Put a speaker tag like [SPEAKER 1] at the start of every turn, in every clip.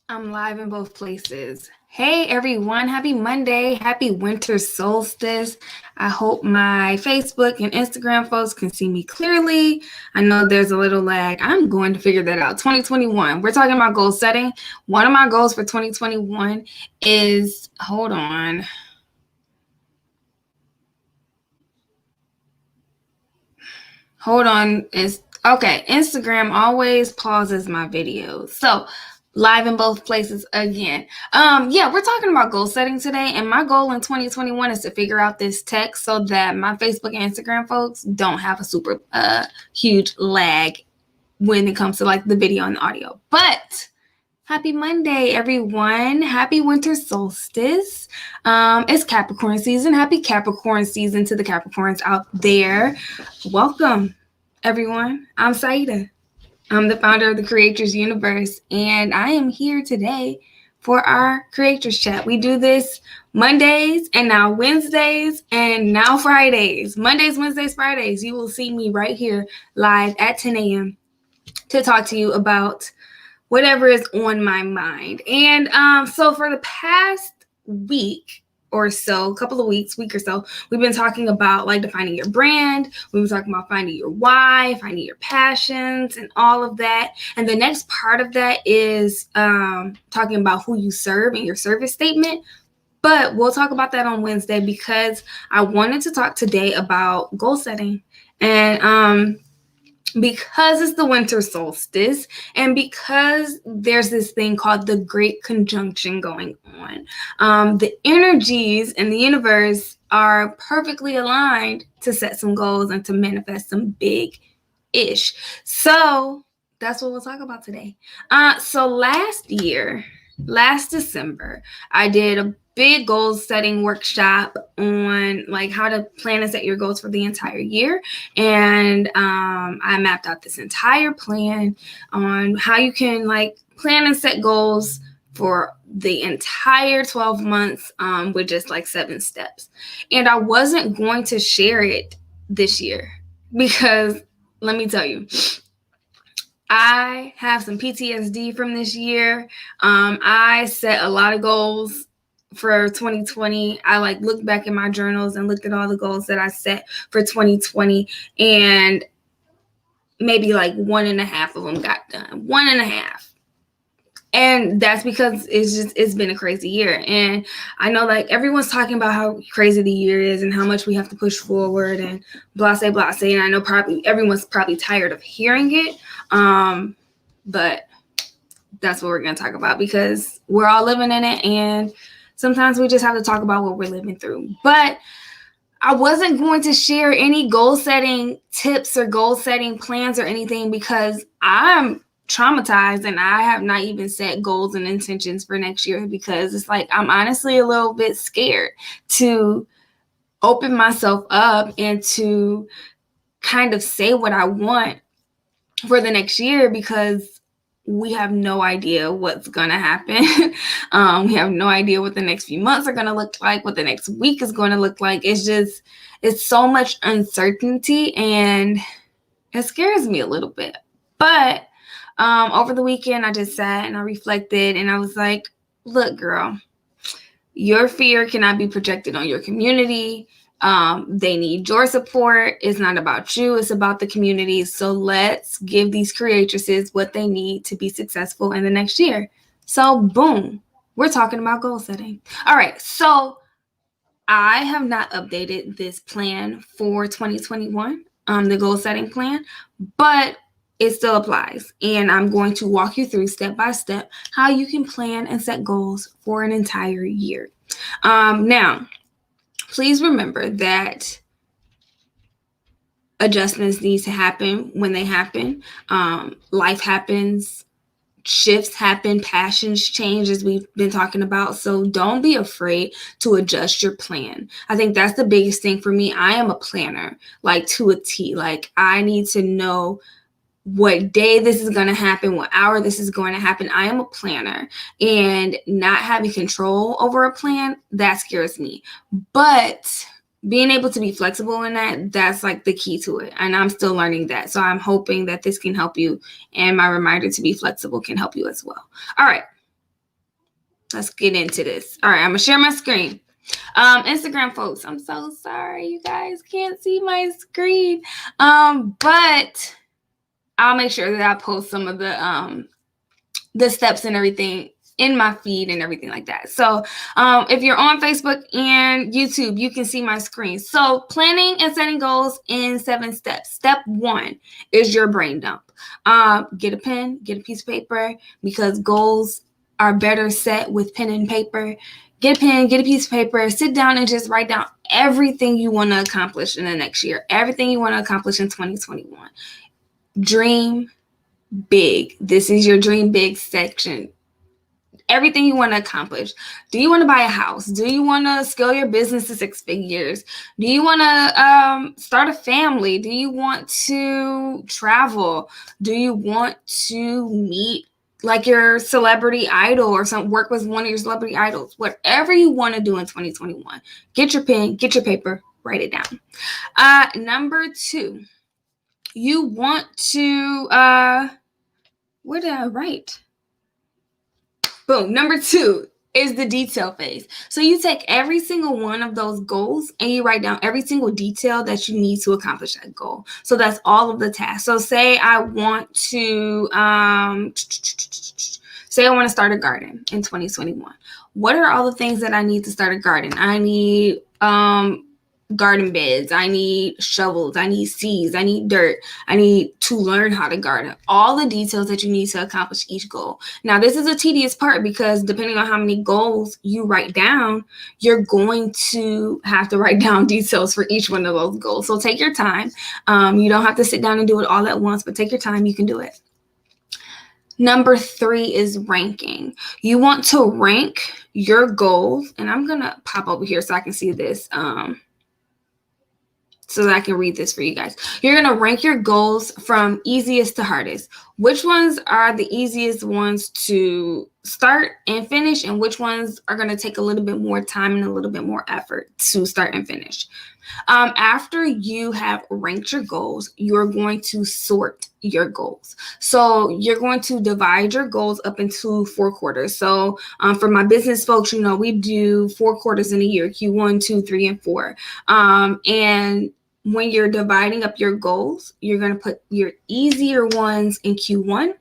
[SPEAKER 1] I'm live in both places. Hey everyone, happy Monday, happy winter solstice. I hope my Facebook and Instagram folks can see me clearly. I know there's a little lag. I'm going to figure that out. 2021, we're talking about goal setting. One of my goals for 2021 is, hold on. Is okay. Instagram always pauses my videos. So live in both places again. Yeah, we're talking about goal setting today, and my goal in 2021 is to figure out this tech so that my Facebook and Instagram folks don't have a super huge lag when it comes to like the video and the audio. But happy Monday, everyone. Happy winter solstice. It's Capricorn season. Happy Capricorn season to the Capricorns out there. Welcome, everyone. I'm Saida. I'm the founder of the Creatress universe, and I am here today for our Creatress chat. We do this Mondays and now Wednesdays and now Fridays. Mondays, Wednesdays, Fridays. You will see me right here live at 10 a.m. to talk to you about whatever is on my mind. And so for the past week or so, week or so, we've been talking about like defining your brand. We've been talking about finding your why, finding your passions, and all of that. And the next part of that is talking about who you serve and your service statement. But we'll talk about that on Wednesday because I wanted to talk today about goal setting. And because it's the winter solstice and because there's this thing called the Great Conjunction going on, the energies in the universe are perfectly aligned to set some goals and to manifest some big-ish. So that's what we'll talk about today. So last December, I did a big goal setting workshop on like how to plan and set your goals for the entire year. And I mapped out this entire plan on how you can like plan and set goals for the entire 12 months with just like 7 steps. And I wasn't going to share it this year because let me tell you, I have some PTSD from this year. I set a lot of goals for 2020. I like looked back in my journals and looked at all the goals that I set for 2020, and maybe like 1.5 of them got done. 1.5. And that's because it's been a crazy year. And I know like everyone's talking about how crazy the year is and how much we have to push forward and blase. And I know everyone's probably tired of hearing it. But that's what we're going to talk about because we're all living in it, and sometimes we just have to talk about what we're living through. But I wasn't going to share any goal setting tips or goal setting plans or anything because I'm traumatized and I have not even set goals and intentions for next year because it's like I'm honestly a little bit scared to open myself up and to kind of say what I want for the next year because we have no idea what's going to happen. We have no idea what the next few months are going to look like, what the next week is going to look like. It's so much uncertainty and it scares me a little bit. But over the weekend, I just sat and I reflected and I was like, look, girl, your fear cannot be projected on your community. They need your support. It's not about you. It's about the community. So let's give these creatresses what they need to be successful in the next year. So boom, we're talking about goal setting. All right. So I have not updated this plan for 2021, the goal setting plan, but it still applies. And I'm going to walk you through step by step how you can plan and set goals for an entire year. Now, please remember that adjustments need to happen when they happen. Life happens, shifts happen, passions change, as we've been talking about. So don't be afraid to adjust your plan. I think that's the biggest thing for me. I am a planner, like to a T. Like I need to know what day this is going to happen, what hour this is going to happen. I am a planner, and not having control over a plan, that scares me. But being able to be flexible in that's like the key to it. And I'm still learning that. So I'm hoping that this can help you, and my reminder to be flexible can help you as well. All right. let's get into this. All right, I'm gonna share my screen. Instagram folks, I'm so sorry you guys can't see my screen. But I'll make sure that I post some of the steps and everything in my feed and everything like that. So if you're on Facebook and YouTube, you can see my screen. So planning and setting goals in 7 steps. Step 1 is your brain dump. Get a pen, get a piece of paper, because goals are better set with pen and paper. Get a pen, get a piece of paper, sit down and just write down everything you want to accomplish in the next year, everything you want to accomplish in 2021. Dream big. This is your dream big section. Everything you want to accomplish. Do you want to buy a house? Do you want to scale your business to 6 figures? Do you want to start a family? Do you want to travel? Do you want to meet like your celebrity idol or work with one of your celebrity idols? Whatever you want to do in 2021, get your pen, get your paper, write it down. Number 2, you want to, what did I write? Boom. Number 2 is the detail phase. So you take every single one of those goals and you write down every single detail that you need to accomplish that goal. So that's all of the tasks. So say I want to, start a garden in 2021. What are all the things that I need to start a garden? I need, garden beds, I need shovels, I need seeds, I need dirt, I need to learn how to garden. All the details that you need to accomplish each goal. Now, this is a tedious part because depending on how many goals you write down, you're going to have to write down details for each one of those goals. So take your time. You don't have to sit down and do it all at once, but take your time. You can do it. Number 3 is ranking. You want to rank your goals, and I'm going to pop over here so I can see this. So that I can read this for you guys. You're going to rank your goals from easiest to hardest. Which ones are the easiest ones to start and finish, and which ones are going to take a little bit more time and a little bit more effort to start and finish. After you have ranked your goals, you're going to sort your goals. So you're going to divide your goals up into 4 quarters. So for my business folks, we do 4 quarters in a year, Q1, 2, 3, and 4. And when you're dividing up your goals, you're going to put your easier ones in Q1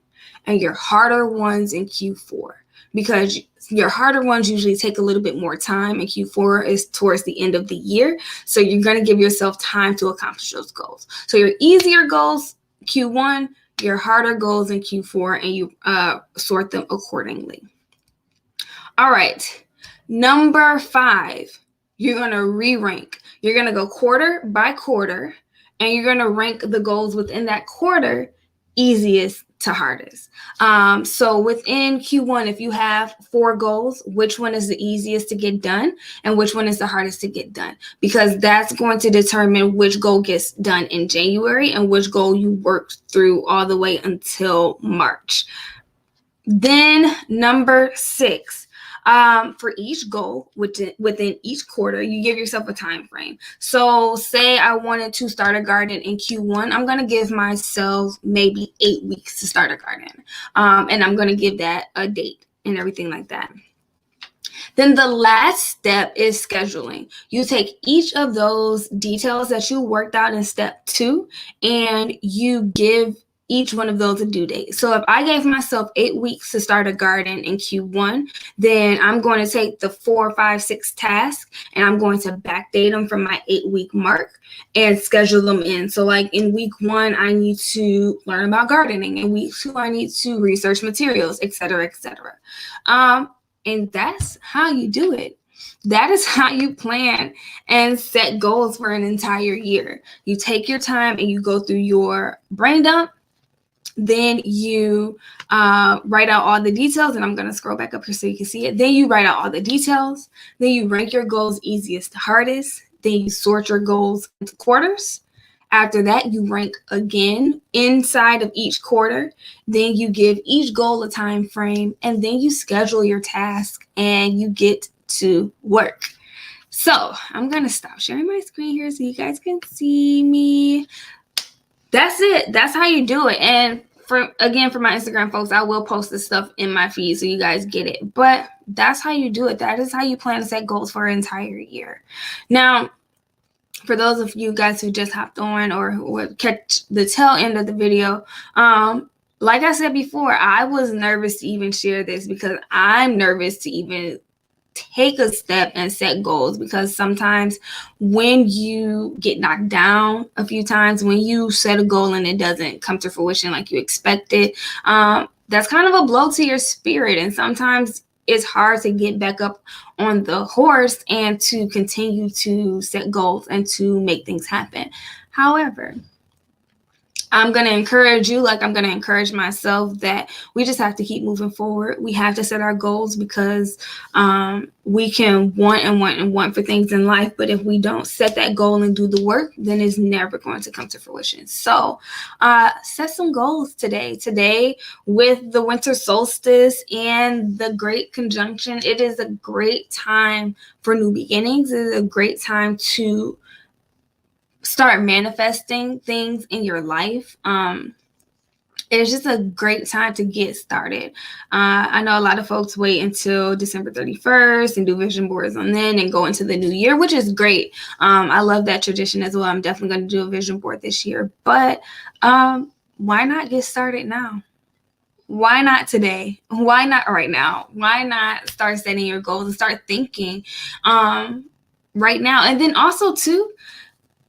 [SPEAKER 1] and your harder ones in Q4, because your harder ones usually take a little bit more time, and Q4 is towards the end of the year. So you're going to give yourself time to accomplish those goals. So your easier goals, Q1, your harder goals in Q4, and you sort them accordingly. All right. Number 5, you're going to re-rank. You're going to go quarter by quarter, and you're going to rank the goals within that quarter easiest to hardest. So within Q1, if you have 4 goals, which one is the easiest to get done and which one is the hardest to get done? Because that's going to determine which goal gets done in January and which goal you work through all the way until March. Then number 6. For each goal within each quarter, you give yourself a time frame. So say I wanted to start a garden in Q1, I'm going to give myself maybe 8 weeks to start a garden. And I'm going to give that a date and everything like that. Then the last step is scheduling. You take each of those details that you worked out in step 2 and you give each one of those a due date. So if I gave myself 8 weeks to start a garden in Q1, then I'm going to take the 4, 5, 6 tasks and I'm going to backdate them from my 8-week mark and schedule them in. So like in week 1, I need to learn about gardening. In week 2, I need to research materials, etc., etc. And that's how you do it. That is how you plan and set goals for an entire year. You take your time and you go through your brain dump. Then you write out all the details, and I'm going to scroll back up here so you can see it. Then you write out all the details. Then you rank your goals easiest to hardest. Then you sort your goals into quarters. After that, you rank again inside of each quarter. Then you give each goal a time frame, and then you schedule your task and you get to work. So I'm going to stop sharing my screen here so you guys can see me. That's it. That's how you do it. And for my Instagram folks, I will post this stuff in my feed so you guys get it. But That's how you do it. That is how you plan to set goals for an entire year. Now, for those of you guys who just hopped on or who would catch the tail end of the video, like I said before, I was nervous to even share this because I'm nervous to even take a step and set goals, because sometimes when you get knocked down a few times, when you set a goal and it doesn't come to fruition like you expected, that's kind of a blow to your spirit. And sometimes it's hard to get back up on the horse and to continue to set goals and to make things happen. However, I'm going to encourage you, like I'm going to encourage myself, that we just have to keep moving forward. We have to set our goals, because we can want and want and want for things in life. But if we don't set that goal and do the work, then it's never going to come to fruition. So set some goals today. Today, with the winter solstice and the great conjunction, it is a great time for new beginnings. It is a great time to start manifesting things in your life. It's just a great time to get started. I know a lot of folks wait until December 31st and do vision boards on then and go into the new year, which is great. I love that tradition as well. I'm definitely going to do a vision board this year, but why not get started now? Why not today? Why not right now? Why not start setting your goals and start thinking right now? And then also too,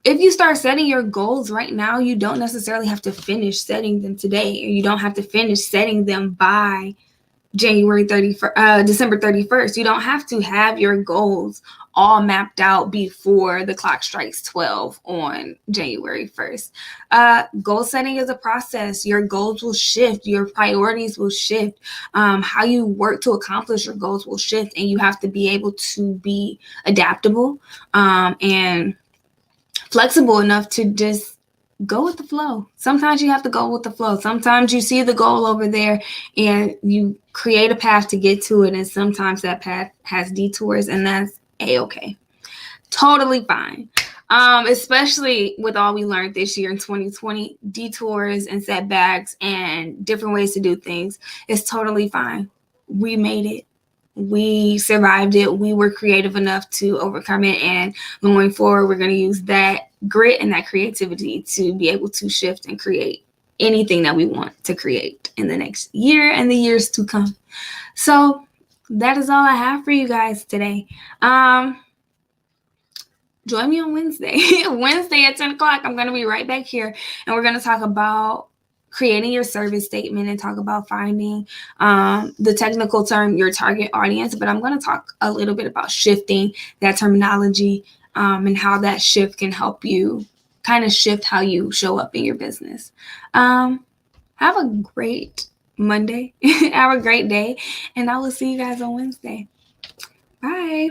[SPEAKER 1] if you start setting your goals right now, you don't necessarily have to finish setting them today, or you don't have to finish setting them by December 31st. You don't have to have your goals all mapped out before the clock strikes 12 on January 1st. Goal setting is a process. Your goals will shift. Your priorities will shift. How you work to accomplish your goals will shift, and you have to be able to be adaptable and flexible enough to just go with the flow. Sometimes you have to go with the flow. Sometimes you see the goal over there and you create a path to get to it, and sometimes that path has detours, and that's a-okay. Totally fine. Especially with all we learned this year in 2020, detours and setbacks and different ways to do things is totally fine. We made it. We survived it. We were creative enough to overcome it. And going forward, we're going to use that grit and that creativity to be able to shift and create anything that we want to create in the next year and the years to come. So that is all I have for you guys today. Join me on Wednesday. Wednesday at 10 o'clock, I'm going to be right back here, and we're going to talk about creating your service statement and talk about finding the technical term, your target audience. But I'm going to talk a little bit about shifting that terminology and how that shift can help you kind of shift how you show up in your business. Have a great Monday. Have a great day, and I will see you guys on Wednesday. Bye.